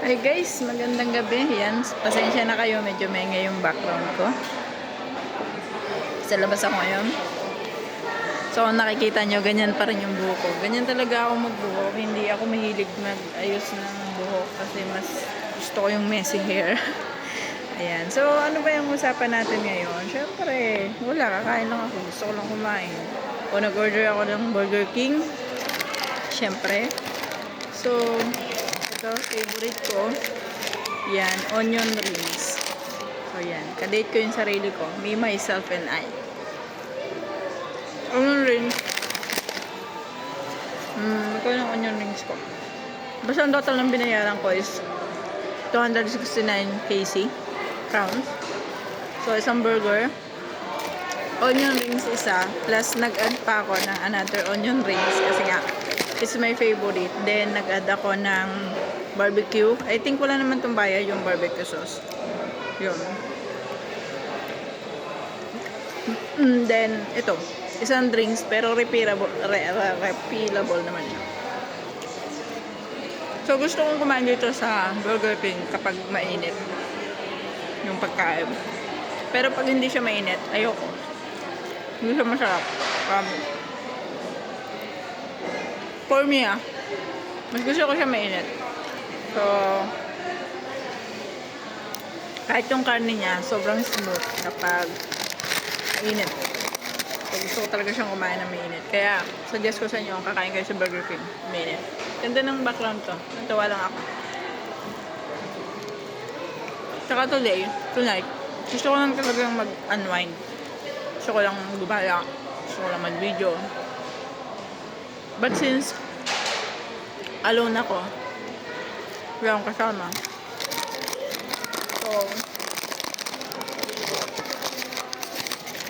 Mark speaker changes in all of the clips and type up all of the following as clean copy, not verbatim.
Speaker 1: Hi guys, magandang gabi. Yan, pasensya na kayo, medyo maingay yung background ko. Sa labas ako ngayon. So, kung nakikita nyo, ganyan pa rin yung buhok ko. Ganyan talaga ako magbuhok. Hindi ako mahilig mag-ayos ng buhok kasi mas gusto ko yung messy hair. Ayan. So, ano ba yung usapan natin ngayon? Siyempre, wala, kakain lang ako. Gusto ko lang kumain. O, nag-order ako ng Burger King. Siyempre. So, ito, favorite ko. Yan, onion rings. So, yan. Kadate ko yung sarili ko. Me, myself, and I. Onion rings. Ito yung onion rings ko. Basta ang total ng binayaran ko is 269 KC crowns. So, isang burger. Onion rings isa. Plus, nag-add pa ako ng another onion rings. Kasi nga, it's my favorite. Then, nag-add ako ng barbecue. I think wala naman itong bayad yung barbecue sauce. Yun. Then, ito. Isang drinks, pero refillable naman yun. So, gusto kong kumain dito sa Burger King kapag mainit yung pagkain. Pero pag hindi siya mainit, ayoko. Hindi siya masarap. For me, mas gusto ko siya mainit. So, kahit yung karne niya, sobrang smooth kapag mainit. So, gusto ko talaga siyang kumain na mainit. Kaya, suggest ko sa inyo, kakain kayo sa Burger King, mainit. Ganda ng background to. Natawa lang ako. Tsaka tonight, gusto ko lang talagang mag-unwind. Gusto ko lang gumala. Gusto ko lang mag-video. But since alone ako, wala akong kasama. So,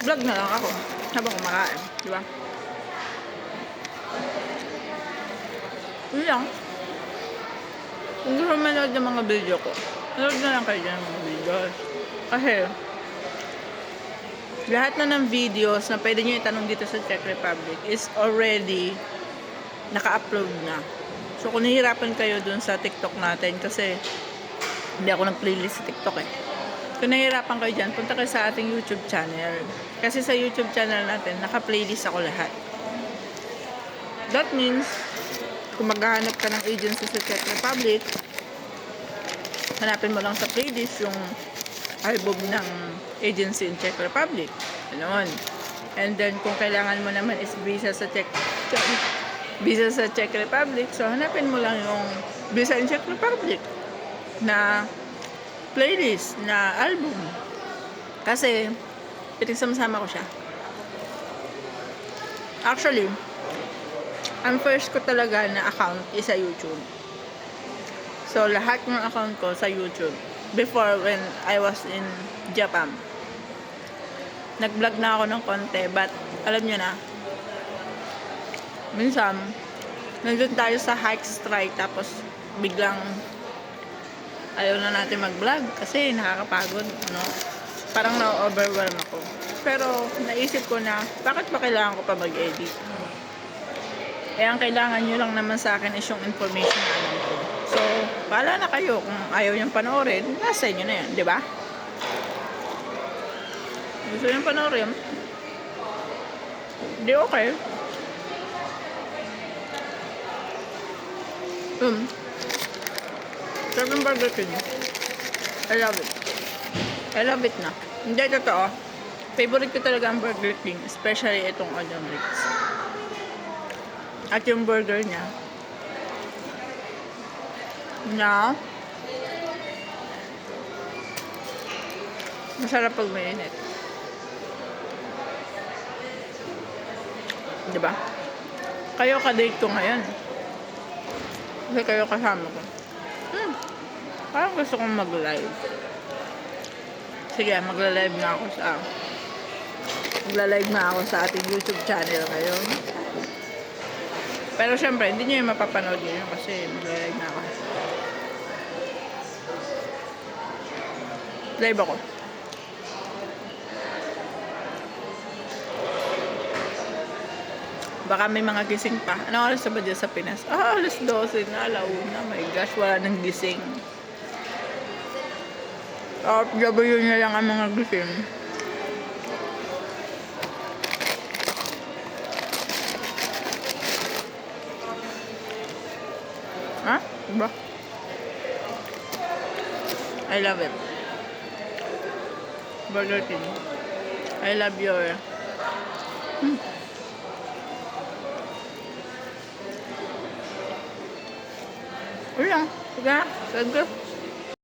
Speaker 1: vlog na lang ako habang kumakain. Diba? Yun lang. Kung gusto manood ng mga video ko, manood na lang kayo dyan ng mga videos. Kasi, lahat na ng videos na pwede nyo itanong dito sa Czech Republic is already naka-upload na. So, kung nahihirapan kayo dun sa TikTok natin, kasi hindi ako nag-playlist sa TikTok eh. Kung nahihirapan kayo dyan, punta kayo sa ating YouTube channel. Kasi sa YouTube channel natin, naka-playlist ako lahat. That means, kung maghahanap ka ng agency sa Czech Republic, hanapin mo lang sa playlist yung album ng agency in Czech Republic. Ganon. And then, kung kailangan mo naman is visa sa Czech Republic, so hanapin mo lang yung visa in Czech Republic na playlist, na album. Kasi, pinagsama-sama ko siya. Actually, ang first ko talaga na account is sa YouTube. So, lahat ng account ko sa YouTube. Before, when I was in Japan. Nag-vlog na ako ng konti, but alam nyo na, minsan, nandun tayo sa hike strike, tapos biglang ayaw na natin mag-vlog kasi nakakapagod, no? Parang na-overwhelm ako. Pero, naisip ko na, bakit ba kailangan ko pa mag-edit? Eh, ang kailangan nyo lang naman sa akin is yung information na alam ko. So, bahala na kayo. Kung ayaw niyong panoorin, nasa inyo na yan, di ba? Gusto niyong panoorin? Di okay. Sarap ng Burger King. I love it. I love it na. Hindi, totoo. Favorite ko talaga ang Burger King. Especially itong onion rings. At yung burger niya. Na masarap pag mainit. Diba? Kayo ka-date ko ngayon. Kasi kayo kasama ko. Parang gusto kong mag-live. Sige, magla-live na ako sa ating YouTube channel ngayon. Pero syempre, hindi nyo yung mapapanood yun kasi magla-live na ako. Live ako. Baka may mga gising pa. Anong oras na ba dyan sa Pinas? Alas 12 na, alauna. My gosh, wala nang gising. OFW na lang ang mga gising. Ha? Diba? I love it. Burger King. I love your... Uy lang. Sige. Sige.